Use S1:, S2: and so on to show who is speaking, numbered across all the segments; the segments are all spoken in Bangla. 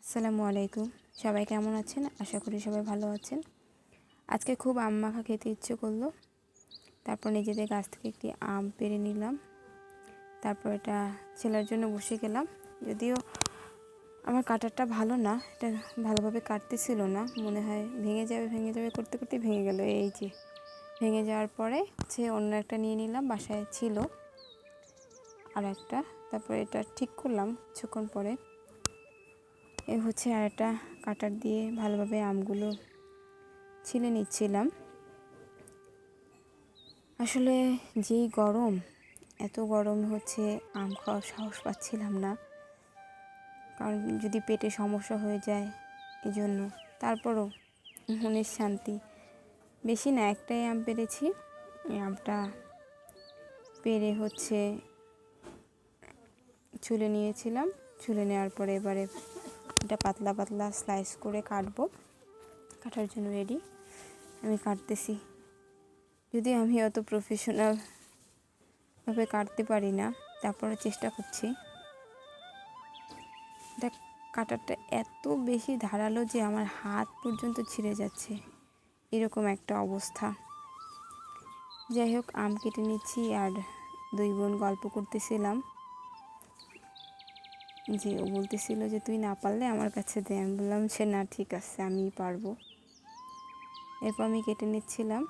S1: আসসালামু আলাইকুম। সবাই কেমন আছেন? আশা করি সবাই ভালো আছেন। আজকে খুব আম মাখা খেতে ইচ্ছে করলো। তারপর নিজেদের গাছ থেকে একটি আম পেড়ে নিলাম। তারপর এটা ছেলের জন্য বসে গেলাম। যদিও আমার কাটারটা ভালো না, এটা ভালোভাবে কাটতেছিল না, মনে হয় ভেঙে যাবে করতে করতে ভেঙে গেল। এই যে ভেঙে যাওয়ার পরে অন্য একটা নিয়ে নিলাম, বাসায় ছিল আর একটা। তারপর এটা ঠিক করলাম কিছুক্ষণ পরে। আর একটা কাটার দিয়ে ভালোভাবে আমগুলো ছিলে নিচ্ছিলাম। আসলে যেই গরম, এত গরম আম খাওয়ার সাহস পাচ্ছিলাম না, কারণ যদি পেটে সমস্যা হয়ে যায় এজন্য। তারপরও মনের শান্তি, বেশি না, একটাই আম পেরেছি। এই আমটা পেরে ছুলে নিয়েছিলাম। ছুলে নেওয়ার পরে এবারে এটা পাতলা পাতলা স্লাইস করে কাটার জন্য রেডি। আমি কাটতেছি, যদি আমি অত প্রফেশনালভাবে কাটতে পারি না, তারপরে চেষ্টা করছি। এটা কাটারটা এত বেশি ধারালো যে আমার হাত পর্যন্ত ছিঁড়ে যাচ্ছে, এরকম একটা অবস্থা। যাই হোক, আম কেটে নিচ্ছি আর দুই বোন গল্প করতেছিলাম। যে ও বলতেছিল যে তুই না পারলে আমার কাছে দে। আমি বললাম সে না, ঠিক আছে, আমিই পারবো। এরপর আমি কেটে নিচ্ছিলাম।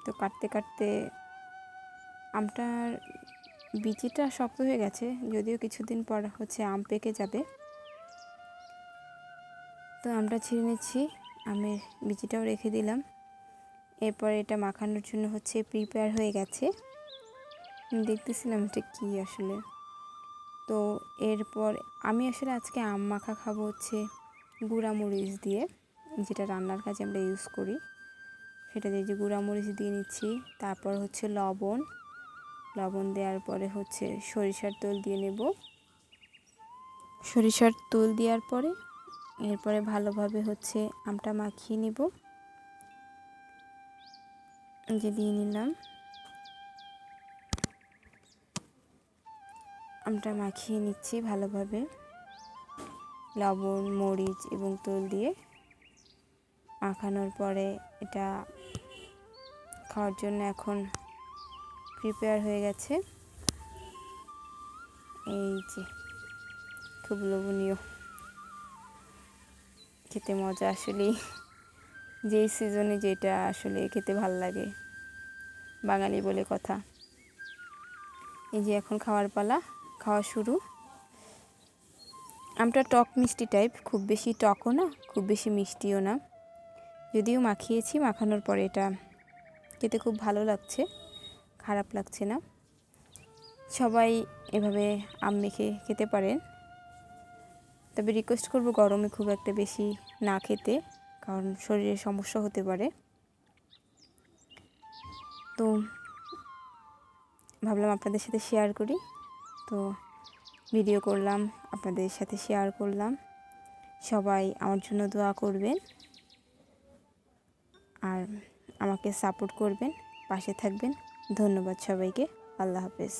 S1: তো কাটতে কাটতে আমটার বিচিটা শক্ত হয়ে গেছে, যদিও কিছুদিন পর আম পেকে যাবে। তো আমটা ছিঁড়ে নিচ্ছি, আমের বিচিটাও রেখে দিলাম। এরপর এটা মাখানোর জন্য প্রিপেয়ার হয়ে গেছে। দেখতেছিলাম এটা কী আসলে। তো এরপর আমি আজকে আম মাখা খাবো গুঁড়া মরিচ দিয়ে, যেটা রান্নার কাজে আমরা ইউজ করি, সেটা দিয়ে যে গুঁড়া মরিচ দিয়ে নিচ্ছি। তারপর লবণ দেওয়ার পরে সরিষার তেল দিয়ে নেব। সরিষার তেল দেওয়ার পরে এরপরে ভালোভাবে আমটা মাখিয়ে নেব। যে দিয়ে নিলাম, আমটা মাখিয়ে নিচ্ছি ভালোভাবে, লবণ, মরিচ এবং তেল দিয়ে মাখানোর পরে এটা খাওয়ার জন্য এখন প্রিপেয়ার হয়ে গেছে। এই যে খুব লোভনীয়, খেতে মজা। আসলেই যেই সিজনে যেটা আসলে খেতে ভাল লাগে, বাঙালি বলে কথা। এই যে এখন খাওয়ার পালা, খাওয়া শুরু। আমটা টক মিষ্টি টাইপ, খুব বেশি টকও না, খুব বেশি মিষ্টিও না। যদিও মাখিয়েছি, মাখানোর পরে এটা খেতে খুব ভালো লাগছে, খারাপ লাগছে না। সবাই এভাবে আম মেখে খেতে পারেন। তবে রিকোয়েস্ট করব গরমে খুব একটা বেশি না খেতে, কারণ শরীরে সমস্যা হতে পারে। তো ভাবলাম আপনাদের সাথে শেয়ার করি, তো ভিডিও করলাম, আপনাদের সাথে শেয়ার করলাম। সবাই আমার জন্য দোয়া করবেন আর আমাকে সাপোর্ট করবেন, পাশে থাকবেন। ধন্যবাদ সবাইকে। আল্লাহ হাফেজ।